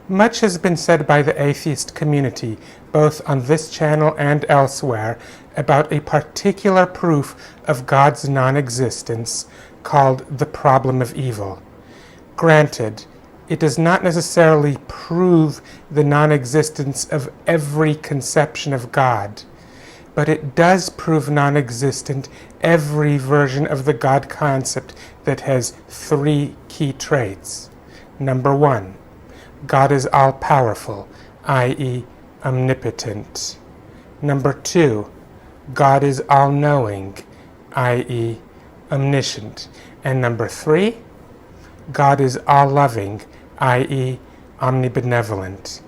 Much has been said by the atheist community, both on this channel and elsewhere, about a particular proof of God's non-existence called the problem of evil. Granted, it does not necessarily prove the non-existence of every conception of God, but it does prove non-existent every version of the God concept that has three key traits. Number one, God is all-powerful, i.e., omnipotent. Number two, God is all-knowing, i.e., omniscient. And number three, God is all-loving, i.e., omnibenevolent.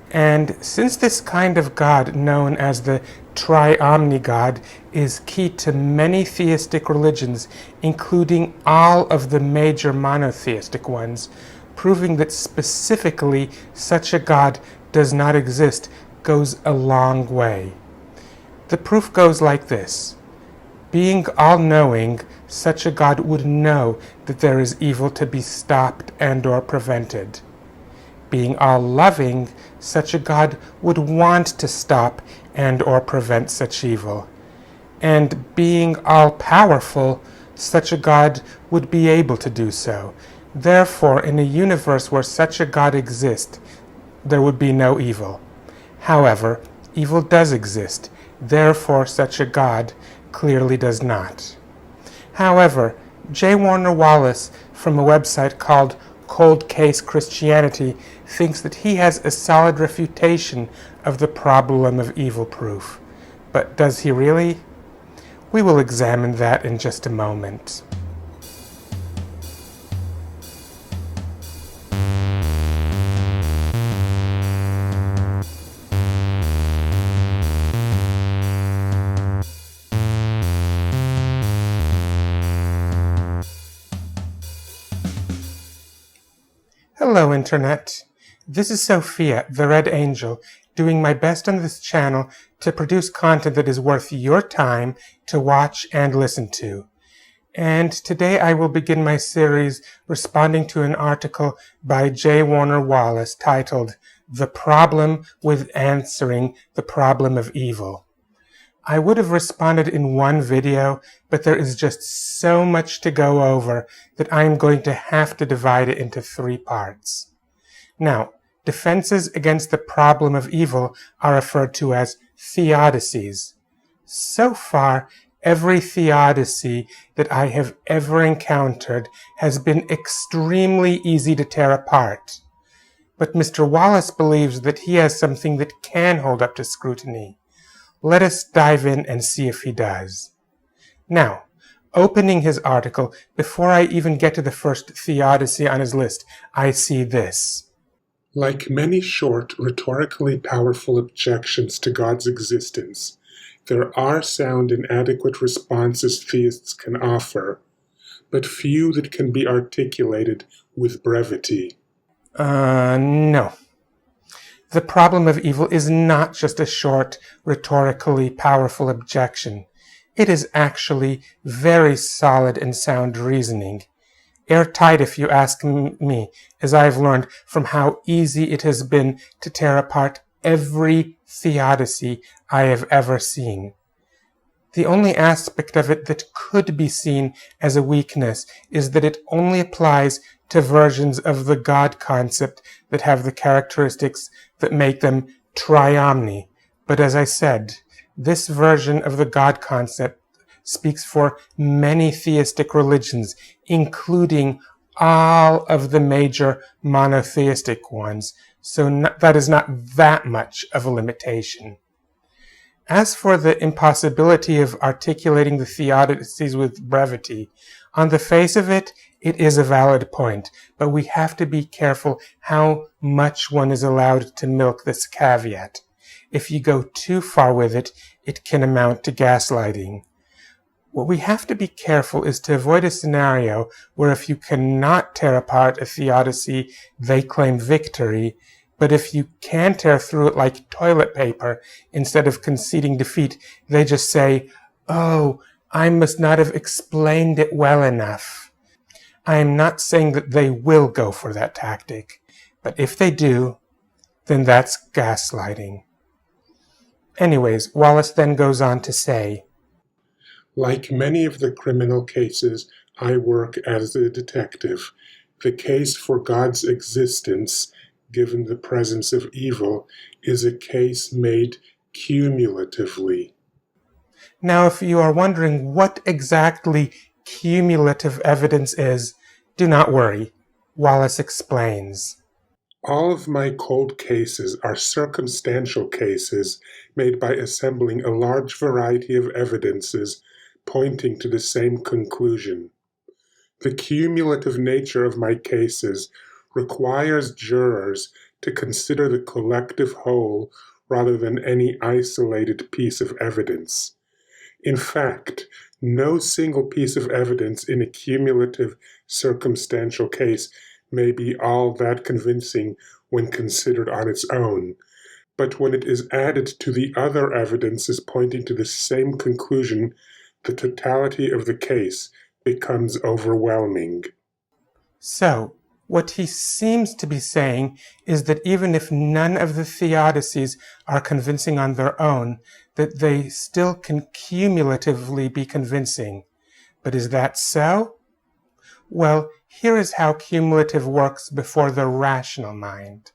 And since this kind of God, known as the tri-omni God, is key to many theistic religions, including all of the major monotheistic ones, proving that specifically such a God does not exist goes a long way. The proof goes like this. Being all-knowing, such a God would know that there is evil to be stopped and/or prevented. Being all-loving, such a God would want to stop and/or prevent such evil. And being all-powerful, such a God would be able to do so. Therefore, in a universe where such a God exists, there would be no evil. However, evil does exist. Therefore, such a God clearly does not. However, J. Warner Wallace, from a website called Cold Case Christianity, thinks that he has a solid refutation of the problem of evil proof. But does he really? We will examine that in just a moment. Hello, Internet. This is Sophia, the Red Angel, doing my best on this channel to produce content that is worth your time to watch and listen to. And today I will begin my series responding to an article by J. Warner Wallace titled, "The Problem with Answering the Problem of Evil." I would have responded in one video, but there is just so much to go over that I am going to have to divide it into three parts. Now, defenses against the problem of evil are referred to as theodicies. So far, every theodicy that I have ever encountered has been extremely easy to tear apart. But Mr. Wallace believes that he has something that can hold up to scrutiny. Let us dive in and see if he does. Now, opening his article, before I even get to the first theodicy on his list, I see this. Like many short, rhetorically powerful objections to God's existence, there are sound and adequate responses theists can offer, but few that can be articulated with brevity. No. The problem of evil is not just a short, rhetorically powerful objection. It is actually very solid and sound reasoning. Airtight, if you ask me, as I have learned from how easy it has been to tear apart every theodicy I have ever seen. The only aspect of it that could be seen as a weakness is that it only applies to versions of the God concept that have the characteristics that make them tri-omni. But as I said, this version of the God concept speaks for many theistic religions, including all of the major monotheistic ones, so that is not that much of a limitation. As for the impossibility of articulating the theodicies with brevity, on the face of it, it is a valid point, but we have to be careful how much one is allowed to milk this caveat. If you go too far with it, it can amount to gaslighting. What we have to be careful is to avoid a scenario where if you cannot tear apart a theodicy, they claim victory, but if you can tear through it like toilet paper, instead of conceding defeat, they just say, "Oh, I must not have explained it well enough." I am not saying that they will go for that tactic. But if they do, then that's gaslighting. Anyways, Wallace then goes on to say, Like many of the criminal cases I work as a detective, the case for God's existence, given the presence of evil, is a case made cumulatively. now if you are wondering what exactly cumulative evidence is, do not worry. Wallace explains. All of my cold cases are circumstantial cases made by assembling a large variety of evidences pointing to the same conclusion. The cumulative nature of my cases requires jurors to consider the collective whole rather than any isolated piece of evidence. In fact, no single piece of evidence in a cumulative circumstantial case may be all that convincing when considered on its own, but when it is added to the other evidences pointing to the same conclusion, the totality of the case becomes overwhelming. So, what he seems to be saying is that even if none of the Theodicies are convincing on their own, that they still can cumulatively be convincing. But is that so? Well, here is how cumulative works before the rational mind.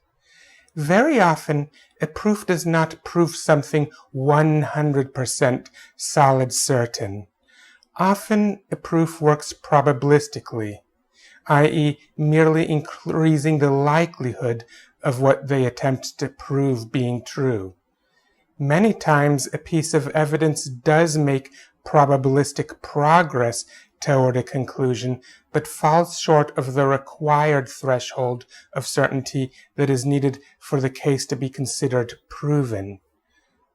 Very often, a proof does not prove something 100% solid certain. Often, a proof works probabilistically, i.e., merely increasing the likelihood of what they attempt to prove being true. Many times, a piece of evidence does make probabilistic progress toward a conclusion, but falls short of the required threshold of certainty that is needed for the case to be considered proven.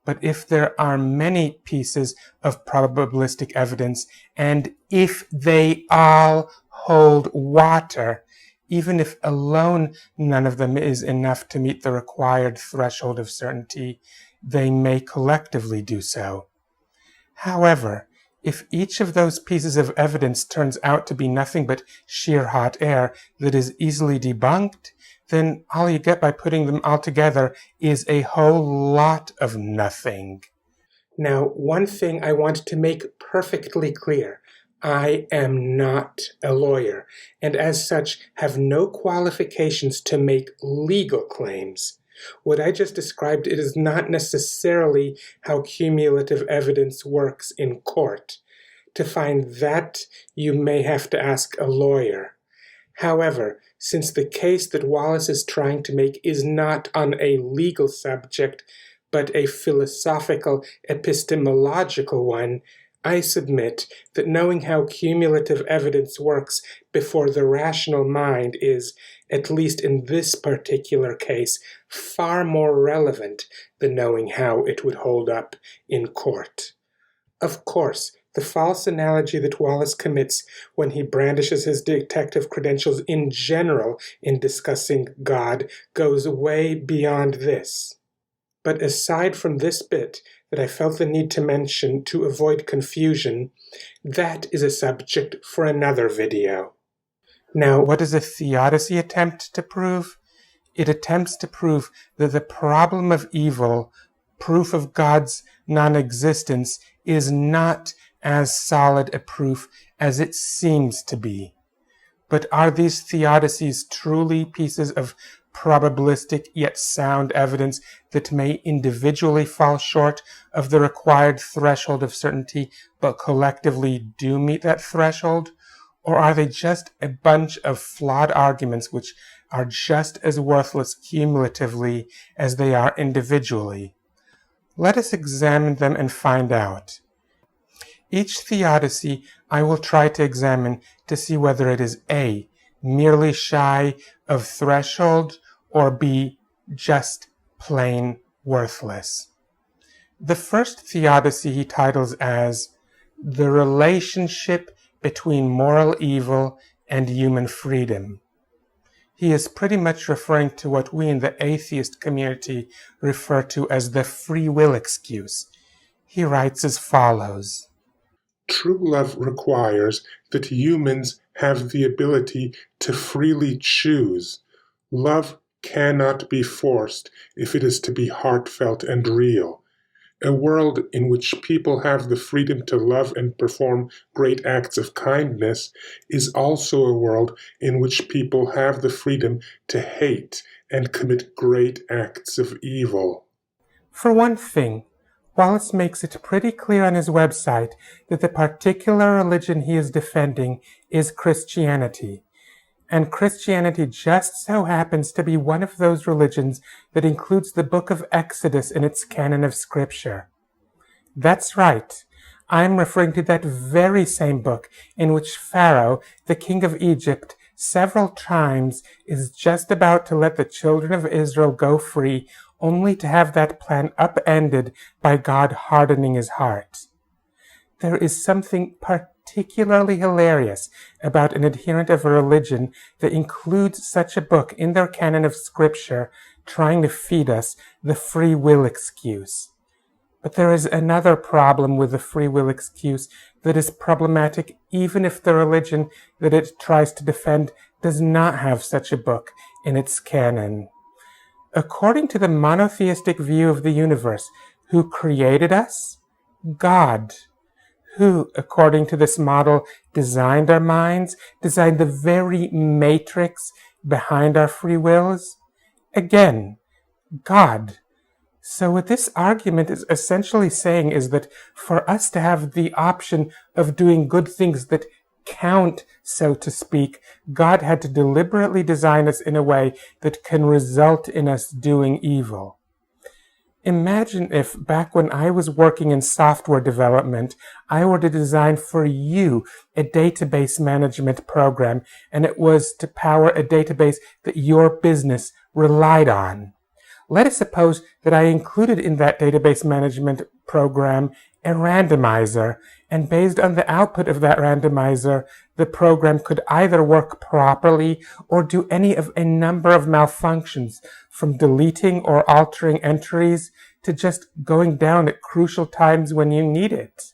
But if there are many pieces of probabilistic evidence, and if they all hold water, even if alone none of them is enough to meet the required threshold of certainty, they may collectively do so. However, if each of those pieces of evidence turns out to be nothing but sheer hot air that is easily debunked, then all you get by putting them all together is a whole lot of nothing. Now, one thing I want to make perfectly clear. I am not a lawyer, and as such have no qualifications to make legal claims. What I just described it is not necessarily how cumulative evidence works in court. To find that, you may have to ask a lawyer. However, since the case that Wallace is trying to make is not on a legal subject, but a philosophical, epistemological one, I submit that knowing how cumulative evidence works before the rational mind is, at least in this particular case, far more relevant than knowing how it would hold up in court. Of course, the false analogy that Wallace commits when he brandishes his detective credentials in general in discussing God goes way beyond this. But aside from this bit that I felt the need to mention to avoid confusion, that is a subject for another video. Now, what does a Theodicy attempt to prove? It attempts to prove that the problem of evil, proof of God's non-existence, is not as solid a proof as it seems to be. But are these Theodicies truly pieces of probabilistic yet sound evidence that may individually fall short of the required threshold of certainty, but collectively do meet that threshold? Or are they just a bunch of flawed arguments which are just as worthless cumulatively as they are individually? Let us examine them and find out. Each Theodicy I will try to examine to see whether it is A, merely shy of threshold, or B, just plain worthless. The first Theodicy he titles as The Relationship Between Moral Evil and Human Freedom. He is pretty much referring to what we in the atheist community refer to as the free will excuse. He writes as follows. True love requires that humans have the ability to freely choose. Love cannot be forced if it is to be heartfelt and real. A world in which people have the freedom to love and perform great acts of kindness is also a world in which people have the freedom to hate and commit great acts of evil. For one thing, Wallace makes it pretty clear on his website that the particular religion he is defending is Christianity. And Christianity just so happens to be one of those religions that includes the book of Exodus in its canon of scripture. That's right. I'm referring to that very same book in which Pharaoh, the king of Egypt, several times is just about to let the children of Israel go free, only to have that plan upended by God hardening his heart. There is something particularly hilarious about an adherent of a religion that includes such a book in their canon of scripture, trying to feed us the free will excuse. But there is another problem with the free will excuse that is problematic even if the religion that it tries to defend does not have such a book in its canon. According to the monotheistic view of the universe, who created us? God. Who, according to this model, designed our minds, designed the very matrix behind our free wills? Again, God. So what this argument is essentially saying is that for us to have the option of doing good things that count, so to speak, God had to deliberately design us in a way that can result in us doing evil. Imagine if, back when I was working in software development, I were to design for you a database management program, and it was to power a database that your business relied on. Let us suppose that I included in that database management program a randomizer, and based on the output of that randomizer, the program could either work properly or do any of a number of malfunctions, from deleting or altering entries to just going down at crucial times when you need it.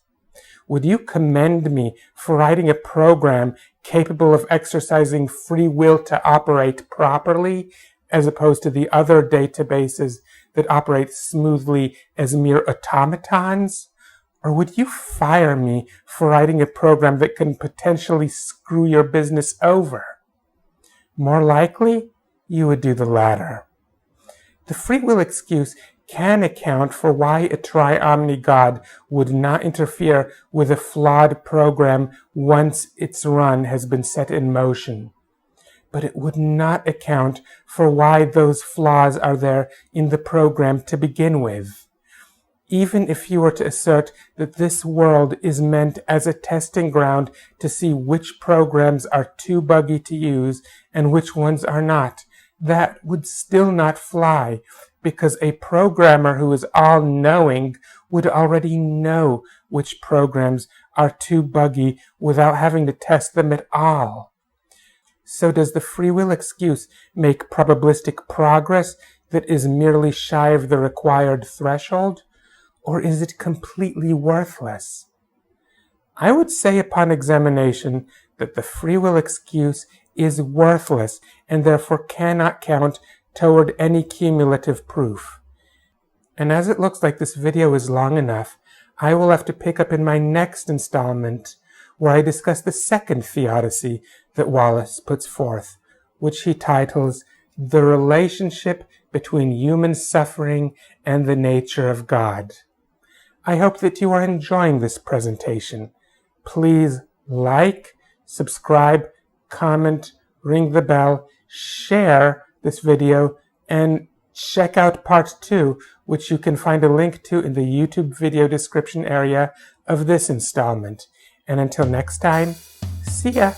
Would you commend me for writing a program capable of exercising free will to operate properly, as opposed to the other databases that operate smoothly as mere automatons? Or would you fire me for writing a program that can potentially screw your business over? More likely, you would do the latter. The free will excuse can account for why a tri-omni God would not interfere with a flawed program once its run has been set in motion. But it would not account for why those flaws are there in the program to begin with. Even if you were to assert that this world is meant as a testing ground to see which programs are too buggy to use and which ones are not, that would still not fly, because a programmer who is all-knowing would already know which programs are too buggy without having to test them at all. So does the free will excuse make probabilistic progress that is merely shy of the required threshold? Or is it completely worthless? I would say upon examination that the free will excuse is worthless and therefore cannot count toward any cumulative proof. And as it looks like this video is long enough, I will have to pick up in my next installment where I discuss the second Theodicy that Wallace puts forth, which he titles The Relationship Between Human Suffering and the Nature of God. I hope that you are enjoying this presentation. Please like, subscribe, comment, ring the bell, share this video, and check out part 2, which you can find a link to in the YouTube video description area of this installment. And until next time, see ya!